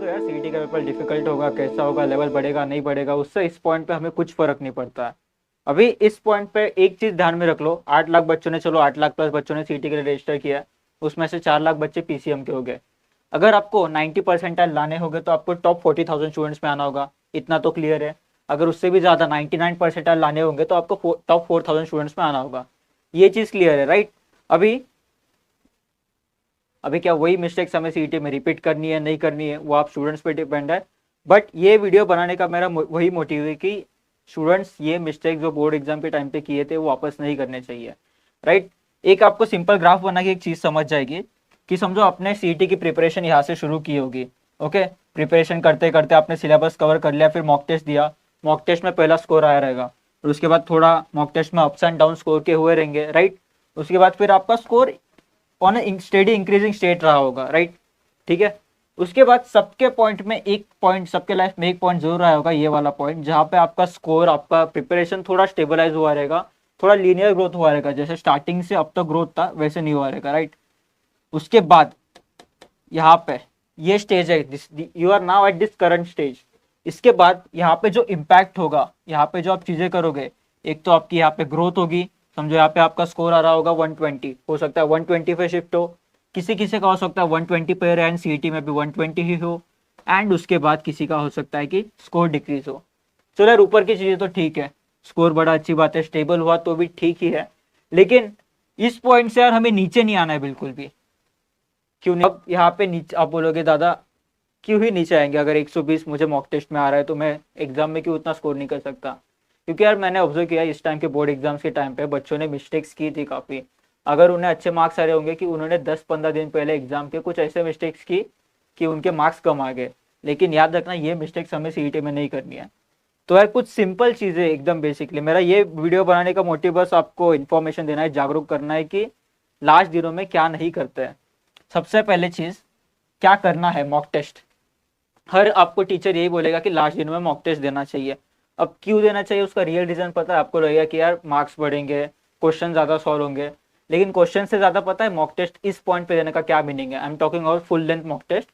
दो यार, सीईटी का पेपर डिफिकल्ट होगा, कैसा होगा, लेवल बढ़ेगा नहीं बढ़ेगा, उससे इस पॉइंट पे हमें कुछ फर्क नहीं पड़ता है। अभी इस पॉइंट पे एक चीज ध्यान में रख लो, 8 लाख बच्चों ने, चलो 8 लाख प्लस बच्चों ने सीईटी के लिए रजिस्टर किया, उसमें से 4 लाख बच्चे पीसीएम के हो गए। अगर आपको 90% लाने होंगे तो आपको टॉप 40,000 स्टूडेंट्स में आना होगा, इतना तो क्लियर है। अगर उससे भी ज्यादा 99% लाने होंगे तो आपको टॉप 4,000 स्टूडेंट्स में आना होगा। ये चीज क्लियर है, राइट। अभी अभी क्या वही मिस्टेक्स हमें सीईटी में रिपीट करनी है नहीं करनी है, वो आप स्टूडेंट्स पे डिपेंड है। बट ये वीडियो बनाने का मेरा वही मोटिव है कि स्टूडेंट्स ये मिस्टेक जो बोर्ड एग्जाम के टाइम पे किए थे वो वापस नहीं करने चाहिए, राइट। एक आपको सिंपल ग्राफ बना के एक चीज समझ जाएगी कि समझो आपने सीईटी की प्रिपरेशन यहाँ से शुरू की होगी। ओके, प्रिपरेशन करते करते आपने सिलेबस कवर कर लिया, फिर मॉक टेस्ट दिया, मॉक टेस्ट में पहला स्कोर आया रहेगा, और उसके बाद थोड़ा मॉक टेस्ट में अप्स एंड डाउन स्कोर के हुए रहेंगे, राइट। उसके बाद फिर आपका score on steady increasing state रहा होगा, राइट। ठीक है। उसके बाद सबके पॉइंट में एक पॉइंट, सबके लाइफ में एक पॉइंट जरूर रहा होगा, ये वाला पॉइंट जहाँ पे आपका स्कोर, आपका प्रिपरेशन थोड़ा स्टेबलाइज हुआ रहेगा, थोड़ा लीनियर ग्रोथ हुआ रहेगा, जैसे स्टार्टिंग से अब तक ग्रोथ था वैसे नहीं हुआ रहेगा, राइट। उसके बाद यहाँ पे ये स्टेज है, you are now at this current stage. इसके बाद यहाँ पे जो इम्पैक्ट होगा, यहाँ पे जो आप चीजें करोगे, एक तो आपकी यहाँ पे ग्रोथ होगी। समझो यहाँ पे आपका स्कोर आ रहा होगा 120, हो सकता है 120 पे शिफ्ट हो, किसी किसी का हो सकता है 120 पे रहे एंड सीईटी में भी 120 ही हो, एंड उसके बाद किसी का हो सकता है कि स्कोर डिक्रीज हो। चलो यार, ऊपर की चीजें तो ठीक है, स्कोर बड़ा अच्छी बात है, स्टेबल हुआ तो भी ठीक ही है, लेकिन इस पॉइंट से यार हमें नीचे नहीं आना है बिल्कुल भी। क्यों नहीं? अब यहाँ पे नीचे आप बोलोगे दादा क्यों ही नीचे आएंगे, अगर 120 मुझे मॉक टेस्ट में आ रहा है तो मैं एग्जाम में क्यों उतना स्कोर नहीं कर सकता। क्योंकि यार मैंने ऑब्जर्व किया इस टाइम के बोर्ड एग्जाम्स के टाइम पे बच्चों ने मिस्टेक्स की थी काफ़ी। अगर उन्हें अच्छे मार्क्स आ रहे होंगे कि उन्होंने 10-15 दिन पहले एग्जाम के कुछ ऐसे मिस्टेक्स की कि उनके मार्क्स कम आ गए। लेकिन याद रखना ये मिस्टेक्स हमें सीईटी में नहीं करनी है। तो यार कुछ सिंपल चीज़ें एकदम बेसिकली, मेरा ये वीडियो बनाने का मोटिव बस आपको इन्फॉर्मेशन देना है, जागरूक करना है कि लास्ट दिनों में क्या नहीं करते हैं। सबसे पहले चीज़ क्या करना है, मॉक टेस्ट। हर आपको टीचर यही बोलेगा कि लास्ट दिन में मॉक टेस्ट देना चाहिए। अब क्यों देना चाहिए उसका रियल रीजन पता है आपको, लगेगा कि यार मार्क्स बढ़ेंगे, क्वेश्चन ज़्यादा सॉल्व होंगे, लेकिन क्वेश्चन से ज़्यादा पता है मॉक टेस्ट इस पॉइंट पे देने का क्या मीनिंग है। I am talking about full length mock test.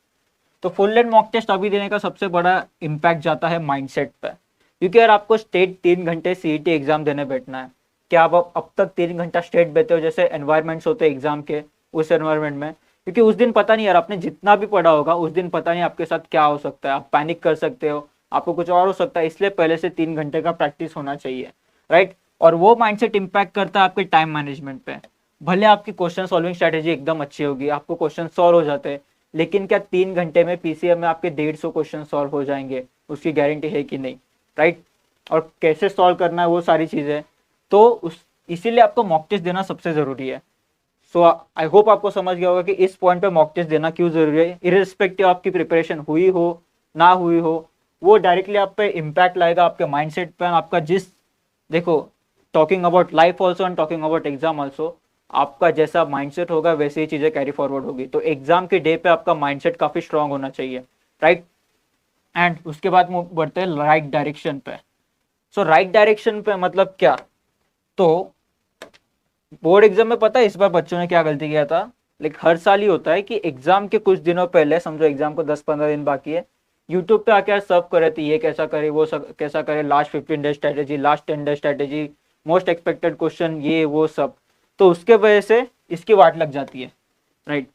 तो फुल लेंथ मॉक टेस्ट अभी देने का सबसे बड़ा इम्पैक्ट जाता है माइंडसेट पे, क्योंकि यार आपको स्टेट 3 घंटे सीईटी एग्जाम देने बैठना है। क्या आप अब तक 3 घंटा स्टेट बैठे हो, जैसे एनवायरमेंट्स होते हैं एग्जाम के, उस एनवायरमेंट में? क्योंकि उस दिन पता नहीं यार, आपने जितना भी पढ़ा होगा उस दिन पता नहीं आपके साथ क्या हो सकता है, आप पैनिक कर सकते हो, आपको कुछ और हो सकता है, इसलिए पहले से 3 घंटे का प्रैक्टिस होना चाहिए, राइट। और वो माइंडसेट इंपैक्ट करता है आपके टाइम मैनेजमेंट पे। भले आपकी क्वेश्चन सॉल्विंग स्ट्रेटेजी एकदम अच्छी होगी, आपको क्वेश्चन सॉल्व हो जाते हैं, लेकिन क्या 3 घंटे में पीसीएम में आपके 150 क्वेश्चन सॉल्व हो जाएंगे, उसकी गारंटी है कि नहीं, राइट। और कैसे सॉल्व करना है वो सारी चीज़ें, तो उस इसीलिए आपको मॉक टेस्ट देना सबसे ज़रूरी है। सो आई होप आपको समझ गया होगा कि इस पॉइंट पे मॉक टेस्ट देना क्यों जरूरी है। इरिस्पेक्टिव आपकी प्रिपरेशन हुई हो ना हुई हो, वो डायरेक्टली आप पे इम्पैक्ट लाएगा, आपके माइंडसेट पे, आपका जिस, देखो, talking about life also and talking about exam also, आपका जैसा माइंडसेट होगा वैसे ही चीज़ें कैरी फॉरवर्ड होगी। तो एग्जाम के डे पे आपका माइंडसेट काफ़ी स्ट्रांग होना चाहिए, राइट। एंड उसके बाद बढ़ते हैं राइट डायरेक्शन पे। सो राइट डायरेक्शन पे मतलब क्या, तो बोर्ड एग्जाम में पता है इस बार बच्चों ने क्या गलती किया था। लाइक हर साल ही होता है कि एग्जाम के कुछ दिनों पहले, समझो एग्जाम को 10-15 दिन बाकी है, यूट्यूब पे आके सर्व कर रहे थे ये कैसा करे वो सब कैसा करे, last 15 days strategy, last 10 days strategy, most expected question, ये वो सब। तो उसके वजह से इसकी वाट लग जाती है, राइट।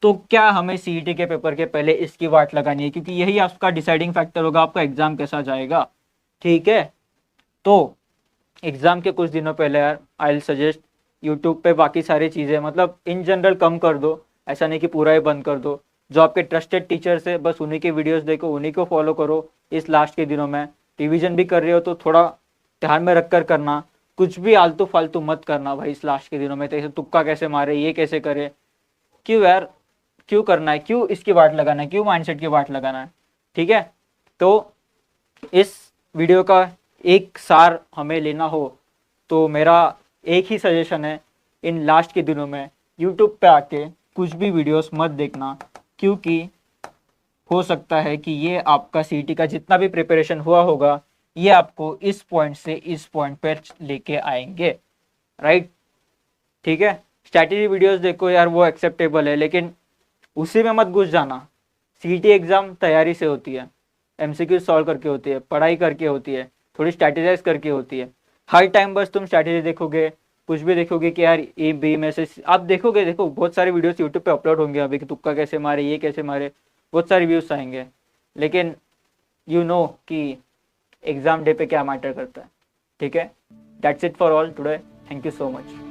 तो क्या हमें सीईटी के पेपर के पहले इसकी वाट लगानी है, क्योंकि यही आपका डिसाइडिंग फैक्टर होगा आपका एग्जाम कैसा जाएगा, ठीक है। तो एग्जाम के कुछ दिनों पहले यार आई विल सजेस्ट यूट्यूब पे बाकी सारी चीज़ें, मतलब इन जनरल कम कर दो, ऐसा नहीं कि पूरा ही बंद कर दो। जो आपके ट्रस्टेड टीचर्स है बस उन्हीं के वीडियोस देखो, उन्हीं को फॉलो करो इस लास्ट के दिनों में। रिवीजन भी कर रहे हो तो थोड़ा ध्यान में रख कर करना, कुछ भी आलतू फालतू मत करना भाई इस लास्ट के दिनों में। तो ऐसे तुक्का कैसे मारे, ये कैसे करे, क्यों यार, क्यों करना है, क्यों इसकी वाट लगाना है, क्यों माइंडसेट की वाट लगाना है, ठीक है। तो इस वीडियो का एक सार हमें लेना हो तो मेरा एक ही सजेशन है, इन लास्ट के दिनों में यूट्यूब पे आके कुछ भी वीडियोस मत देखना, क्योंकि हो सकता है कि ये आपका सीईटी का जितना भी प्रिपरेशन हुआ होगा ये आपको इस पॉइंट से इस पॉइंट पर लेके आएंगे, राइट। ठीक है, स्ट्रैटेजी वीडियोस देखो यार वो एक्सेप्टेबल है, लेकिन उसी में मत घुस जाना। सीईटी एग्जाम तैयारी से होती है, एमसीक्यू सॉल्व करके होती है, पढ़ाई करके होती है, थोड़ी स्ट्रैटेजाइज करके होती है। हर टाइम बस तुम स्ट्रैटेजी देखोगे, कुछ भी देखोगे कि यार ए बी में से आप देखोगे, देखो बहुत सारे वीडियोस यूट्यूब पे अपलोड होंगे अभी कि तुक्का कैसे मारे, ये कैसे मारे, बहुत सारे व्यूज आएंगे, लेकिन यू नो कि एग्जाम डे पे क्या मैटर करता है। ठीक है, that's it for all today, thank you so much.